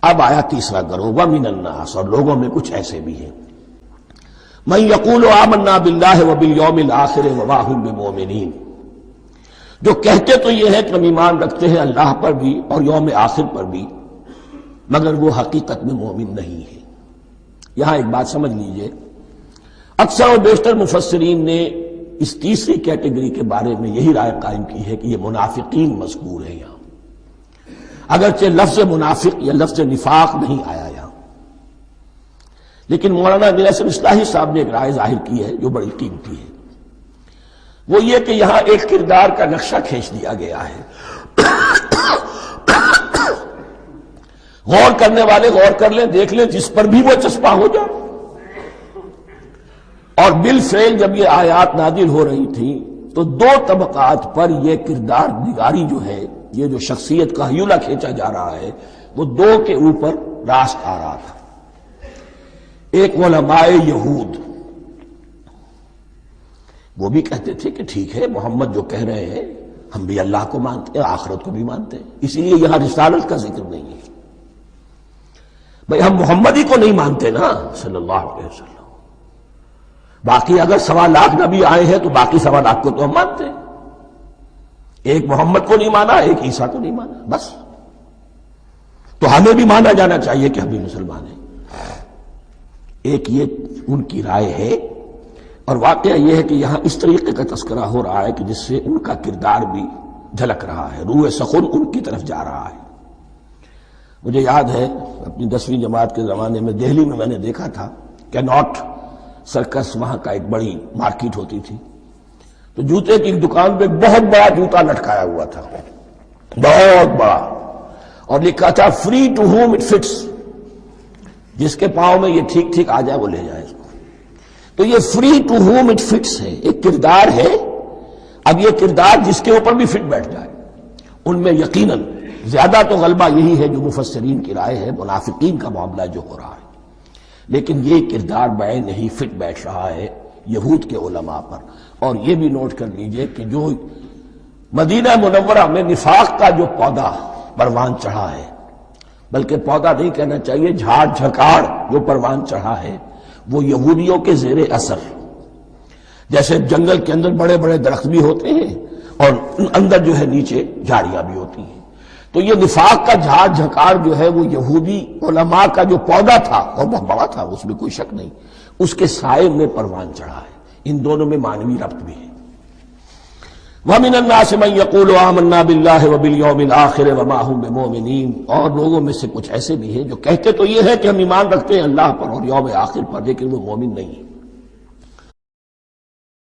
اب آیا تیسرا گروہ، وَمِنَ النَّاسِ، اور لوگوں میں کچھ ایسے بھی ہیں، مَن يَقُولُ آمَنَّا بِاللَّهِ وَبِالْيَوْمِ الْآخِرِ وَمَا هُم بِمُؤْمِنِينَ، جو کہتے تو یہ ہے کہ ہم ایمان رکھتے ہیں اللہ پر بھی اور یوم آخر پر بھی، مگر وہ حقیقت میں مومن نہیں ہے۔ یہاں ایک بات سمجھ لیجئے، اکثر و بیشتر مفسرین نے اس تیسری کیٹیگری کے بارے میں یہی رائے قائم کی ہے کہ یہ منافقین مذکور ہیں یہاں، اگرچہ لفظ منافق یا لفظ نفاق نہیں آیا یہاں، لیکن مولانا امیر احسن اصلاحی صاحب نے ایک رائے ظاہر کی ہے جو بڑی قیمتی ہے، وہ یہ کہ یہاں ایک کردار کا نقشہ کھینچ دیا گیا ہے۔ غور کرنے والے غور کر لیں، دیکھ لیں، جس پر بھی وہ چسپاں ہو جائے۔ اور بالفعل جب یہ آیات نازل ہو رہی تھیں تو دو طبقات پر یہ کردار نگاری جو ہے، یہ جو شخصیت کا ہیولہ کھینچا جا رہا ہے، وہ دو کے اوپر راست آ رہا تھا۔ ایک علماء یہود، وہ بھی کہتے تھے کہ ٹھیک ہے محمد جو کہہ رہے ہیں، ہم بھی اللہ کو مانتے ہیں، آخرت کو بھی مانتے ہیں، اسی لیے یہاں رسالت کا ذکر نہیں ہے۔ بھئی ہم محمد ہی کو نہیں مانتے نا صلی اللہ علیہ وسلم، باقی اگر 1.25 لاکھ نبی آئے ہیں تو باقی 1.25 لاکھ کو تو ہم مانتے ہیں، ایک محمد کو نہیں مانا، ایک عیسیٰ کو نہیں مانا، بس۔ تو ہمیں بھی مانا جانا چاہیے کہ ہم بھی مسلمان ہیں۔ ایک یہ ان کی رائے ہے، اور واقعہ یہ ہے کہ یہاں اس طریقے کا تذکرہ ہو رہا ہے کہ جس سے ان کا کردار بھی جھلک رہا ہے، روح سخن ان کی طرف جا رہا ہے۔ مجھے یاد ہے اپنی 10ویں جماعت کے زمانے میں دہلی میں نے دیکھا تھا کہ ناٹ سرکس، وہاں کا ایک بڑی مارکیٹ ہوتی تھی، تو جوتے کی ایک دکان پہ بہت بڑا جوتا لٹکایا ہوا تھا، بہت بڑا، اور لکھا تھا free to home it fits, جس کے پاؤں میں یہ ٹھیک ٹھیک آ جائے وہ لے جائے اس کو۔ تو یہ free to home it fits ہے، ایک کردار ہے، اب یہ کردار جس کے اوپر بھی فٹ بیٹھ جائے، ان میں یقیناً زیادہ تو غلبہ یہی ہے جو مفسرین کی رائے ہے، منافقین کا معاملہ جو ہو رہا ہے، لیکن یہ کردار بعین نہیں فٹ بیٹھ رہا ہے یہود کے علماء پر۔ اور یہ بھی نوٹ کر لیجئے کہ جو مدینہ منورہ میں نفاق کا جو پودا پروان چڑھا ہے، بلکہ پودا نہیں کہنا چاہیے، جھاڑ جھکاڑ جو پروان چڑھا ہے، وہ یہودیوں کے زیر اثر، جیسے جنگل کے اندر بڑے بڑے درخت بھی ہوتے ہیں اور اندر جو ہے نیچے جھاڑیاں بھی ہوتی ہیں، تو یہ نفاق کا جھاڑ جھکاڑ جو ہے وہ یہودی علماء کا جو پودا تھا اور بہت بڑا تھا، اس میں کوئی شک نہیں، اس کے سائے میں پروان چڑھا ہے۔ ان دونوں میں معنوی ربط بھی ہے۔ وَمِنَ النَّاسِ مَن يَقُولُ آمَنَّا بِاللَّهِ وَبِالْيَوْمِ الْآخِرِ وَمَا هُم بِمُؤْمِنِينَ، اور لوگوں میں سے کچھ ایسے بھی ہیں جو کہتے تو یہ ہے کہ ہم ایمان رکھتے ہیں اللہ پر اور یوم آخر پر، لیکن وہ مومن نہیں ہیں۔